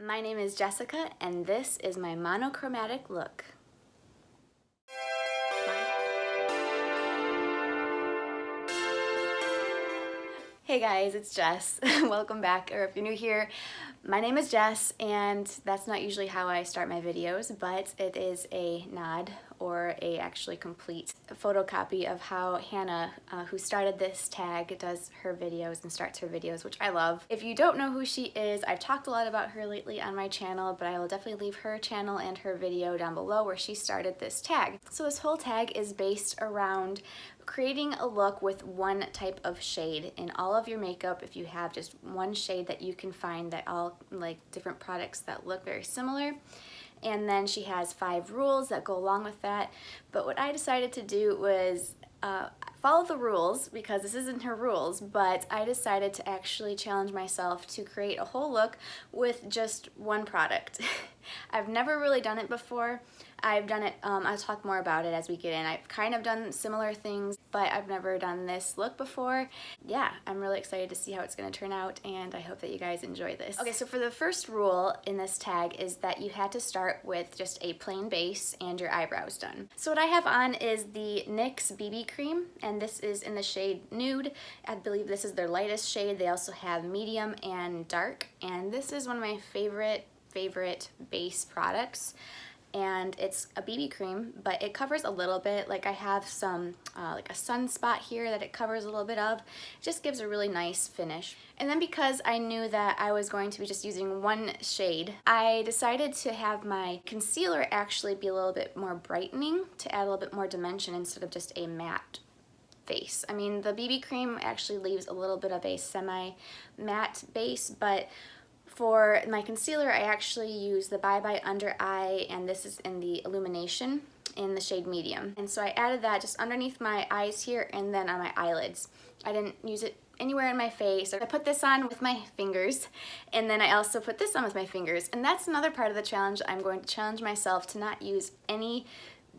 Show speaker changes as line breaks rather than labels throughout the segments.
My name is Jessica, and this is my monochromatic look. Hey guys, it's Jess. Welcome back, or if you're new here, my name is Jess, and that's not usually how I start my videos, but it is a nod or a actually complete photocopy of how Hannah, who started this tag, does her videos and starts her videos, which I love. If you don't know who she is, I've talked a lot about her lately on my channel, but I will definitely leave her channel and her video down below where she started this tag. So this whole tag is based around creating a look with one type of shade in all of your makeup. If you have just one shade that you can find that all like different products that look very similar. And then she has 5 rules that go along with that. But what I decided to do was follow the rules, because this isn't her rules, but I decided to actually challenge myself to create a whole look with just one product. I've never really done it before. I've done it, I'll talk more about it as we get in. I've kind of done similar things, but I've never done this look before. Yeah, I'm really excited to see how it's gonna turn out, and I hope that you guys enjoy this. Okay, so for the first rule in this tag is that you had to start with just a plain base and your eyebrows done. So what I have on is the NYX BB cream, and this is in the shade Nude. I believe this is their lightest shade. They also have medium and dark, and this is one of my favorite base products. And it's a BB cream, but it covers a little bit. Like I have some like a sunspot here that it covers a little bit of. It just gives a really nice finish. And then because I knew that I was going to be just using one shade, I decided to have my concealer actually be a little bit more brightening to add a little bit more dimension instead of just a matte face. I mean, the BB cream actually leaves a little bit of a semi-matte base, but for my concealer, I actually use the Bye Bye Under Eye, and this is in the Illumination in the shade Medium. And so I added that just underneath my eyes here and then on my eyelids. I didn't use it anywhere in my face. I put this on with my fingers, and then I also put this on with my fingers. And that's another part of the challenge. I'm going to challenge myself to not use any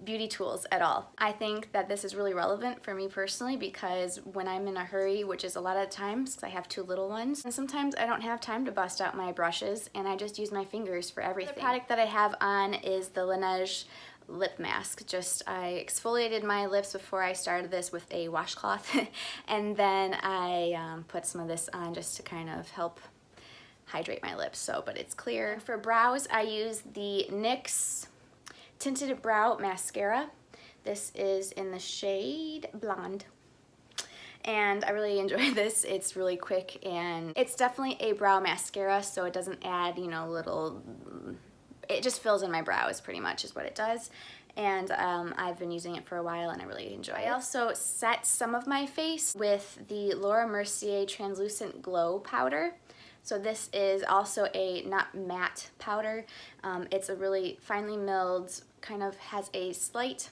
beauty tools at all. I think that this is really relevant for me personally, because when I'm in a hurry, which is a lot of times because I have 2 little ones, and sometimes I don't have time to bust out my brushes, and I just use my fingers for everything. The product that I have on is the LANEIGE lip mask. I exfoliated my lips before I started this with a washcloth and then I put some of this on just to kind of help hydrate my lips. But it's clear. For brows, I use the NYX Tinted Brow Mascara. This is in the shade Blonde, and I really enjoy this. It's really quick, and it's definitely a brow mascara, so it doesn't add, you know, it just fills in my brows pretty much is what it does. And I've been using it for a while and I really enjoy it. I also set some of my face with the Mercier Translucent Glow Powder. So this is also a not matte powder. It's a really finely milled, kind of has a slight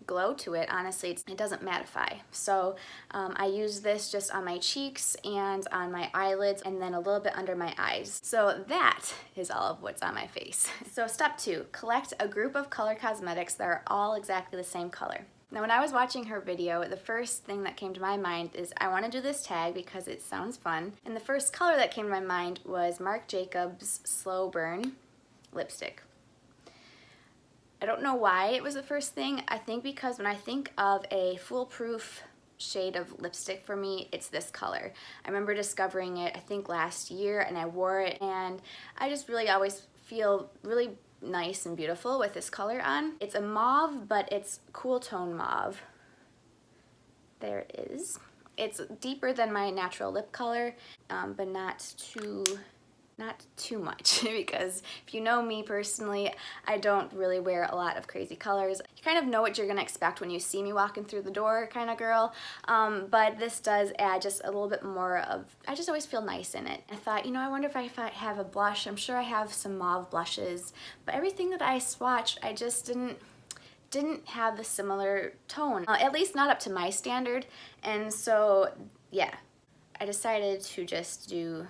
glow to it. Honestly, it doesn't mattify. So I use this just on my cheeks and on my eyelids and then a little bit under my eyes. So that is all of what's on my face. So step 2, collect a group of color cosmetics that are all exactly the same color. Now when I was watching her video, the first thing that came to my mind is I want to do this tag because it sounds fun. And the first color that came to my mind was Marc Jacobs Slow Burn lipstick. I don't know why it was the first thing. I think because when I think of a foolproof shade of lipstick for me, it's this color. I remember discovering it, I think last year, and I wore it, and I just really always feel really nice and beautiful with this color on. It's a mauve, but it's cool tone mauve. There it is. It's deeper than my natural lip color, but not too much, because if you know me personally, I don't really wear a lot of crazy colors. You kind of know what you're gonna expect when you see me walking through the door kind of girl, but this does add just a little bit more of, I just always feel nice in it. I thought, you know, I wonder if I have a blush. I'm sure I have some mauve blushes, but everything that I swatched, I just didn't have the similar tone, at least not up to my standard. And so yeah, I decided to just do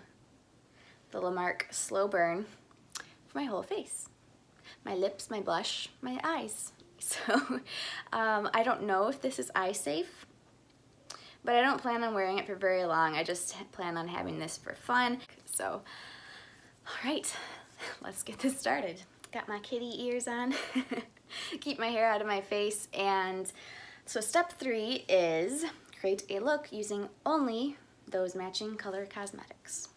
the Marc Slow Burn for my whole face. My lips, my blush, my eyes. So I don't know if this is eye safe, but I don't plan on wearing it for very long. I just plan on having this for fun. So, all right, let's get this started. Got my kitty ears on, keep my hair out of my face, and so step 3 is create a look using only those matching color cosmetics.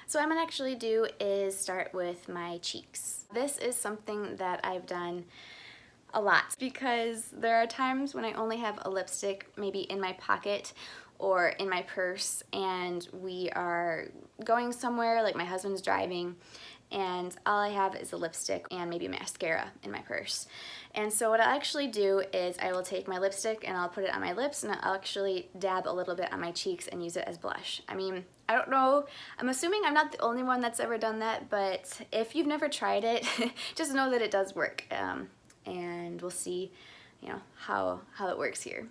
So what I'm gonna actually do is start with my cheeks. This is something that I've done a lot because there are times when I only have a lipstick maybe in my pocket or in my purse, and we are going somewhere, like my husband's driving, and all I have is a lipstick and maybe mascara in my purse. And so what I'll actually do is I will take my lipstick and I'll put it on my lips, and I'll actually dab a little bit on my cheeks and use it as blush. I mean, I don't know, I'm assuming I'm not the only one that's ever done that, but if you've never tried it, just know that it does work. And we'll see, you know, how it works here.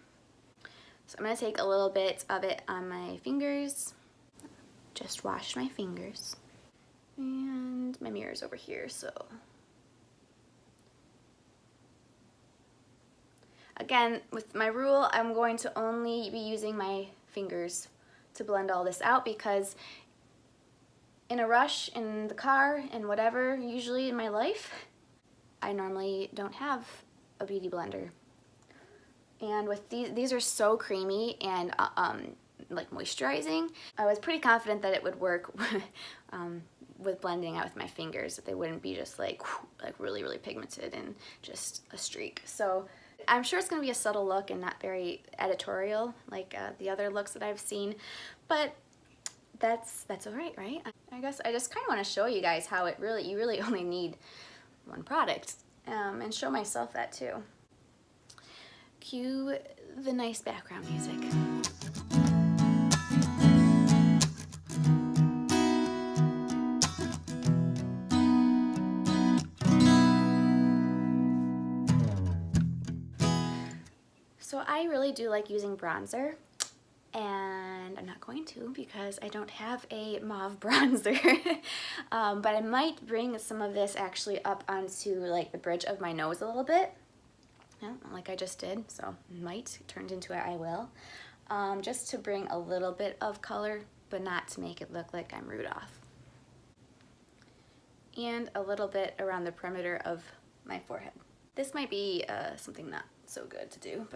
So I'm gonna take a little bit of it on my fingers. Just wash my fingers. And my mirror's over here, so. Again, with my rule, I'm going to only be using my fingers to blend all this out, because in a rush, in the car, and whatever, usually in my life, I normally don't have a beauty blender. And with these are so creamy and like moisturizing. I was pretty confident that it would work with blending out with my fingers, that they wouldn't be just like really, really pigmented and just a streak. So I'm sure it's gonna be a subtle look and not very editorial like the other looks that I've seen, but that's all right, right? I guess I just kind of want to show you guys how you really only need one product, and show myself that too. Cue the nice background music. So I really do like using bronzer, and I'm not going to because I don't have a mauve bronzer. But I might bring some of this actually up onto like the bridge of my nose a little bit, like I just did. So might turned into it, I will, just to bring a little bit of color, but not to make it look like I'm Rudolph. And a little bit around the perimeter of my forehead. This might be something not so good to do,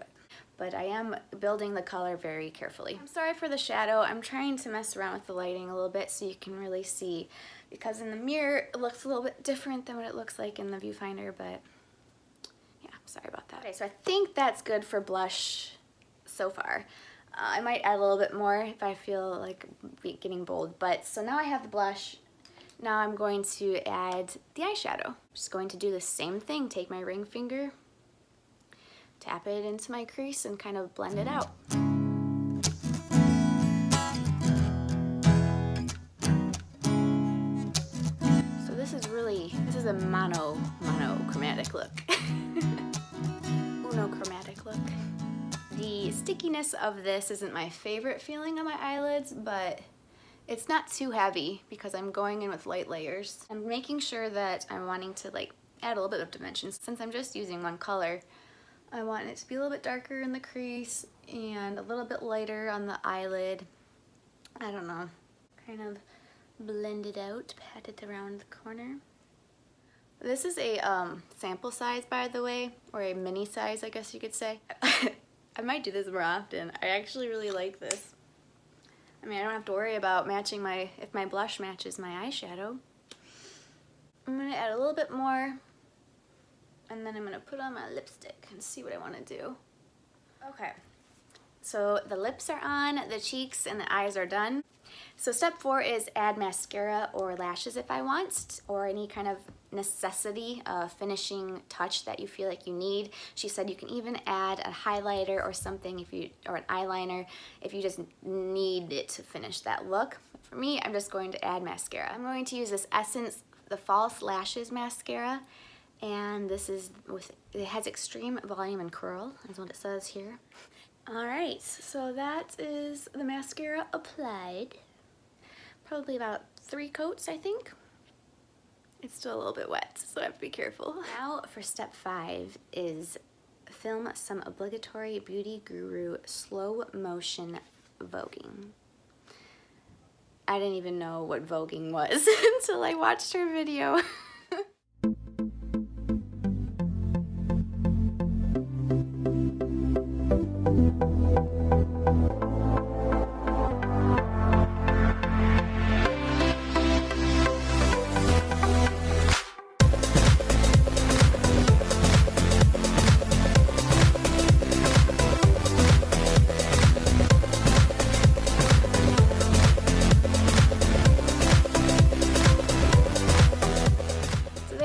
but I am building the color very carefully. I'm sorry for the shadow. I'm trying to mess around with the lighting a little bit so you can really see, because in the mirror it looks a little bit different than what it looks like in the viewfinder, but yeah, sorry about that. Okay, so I think that's good for blush so far. I might add a little bit more if I feel like getting bold, but so now I have the blush. Now I'm going to add the eyeshadow. Just going to do the same thing, take my ring finger, tap it into my crease, and kind of blend it out. So this is a monochromatic look. Monochromatic look. The stickiness of this isn't my favorite feeling on my eyelids, but it's not too heavy because I'm going in with light layers. I'm making sure that I'm wanting to like add a little bit of dimension. Since I'm just using one color, I want it to be a little bit darker in the crease and a little bit lighter on the eyelid. I don't know, kind of blend it out, pat it around the corner. This is a sample size, by the way, or a mini size, I guess you could say. I might do this more often. I actually really like this. I mean, I don't have to worry about matching if my blush matches my eyeshadow. I'm gonna add a little bit more, and then I'm gonna put on my lipstick and see what I wanna do. Okay, so the lips are on, the cheeks and the eyes are done. So step 4 is add mascara or lashes if I want, or any kind of necessity finishing touch that you feel like you need. She said you can even add a highlighter or something or an eyeliner if you just need it to finish that look. For me, I'm just going to add mascara. I'm going to use this Essence, the False Lashes Mascara, and this is it has extreme volume and curl, is what it says here. Alright, so that is the mascara applied. Probably about 3 coats, I think. It's still a little bit wet, so I have to be careful. Now for step 5 is film some obligatory beauty guru slow motion voguing. I didn't even know what voguing was until I watched her video.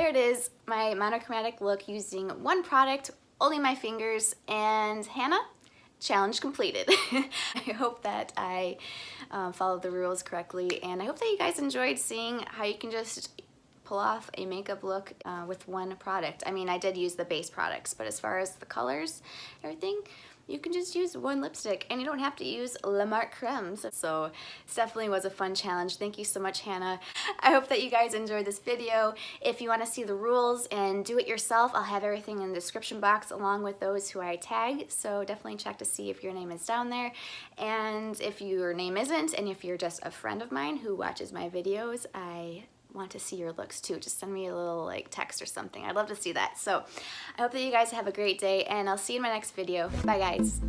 It is my monochromatic look using one product, only my fingers, and Hannah, challenge completed. I hope that I followed the rules correctly, and I hope that you guys enjoyed seeing how you can just pull off a makeup look with one product. I mean, I did use the base products, but as far as the colors, everything, you can just use one lipstick and you don't have to use La Marque cremes. So it definitely was a fun challenge. Thank you so much, Hannah. I hope that you guys enjoyed this video. If you want to see the rules and do it yourself, I'll have everything in the description box along with those who I tag. So definitely check to see if your name is down there. And if your name isn't, and if you're just a friend of mine who watches my videos, I want to see your looks too. Just send me a little like text or something. I'd love to see that. So I hope that you guys have a great day, and I'll see you in my next video. Bye guys.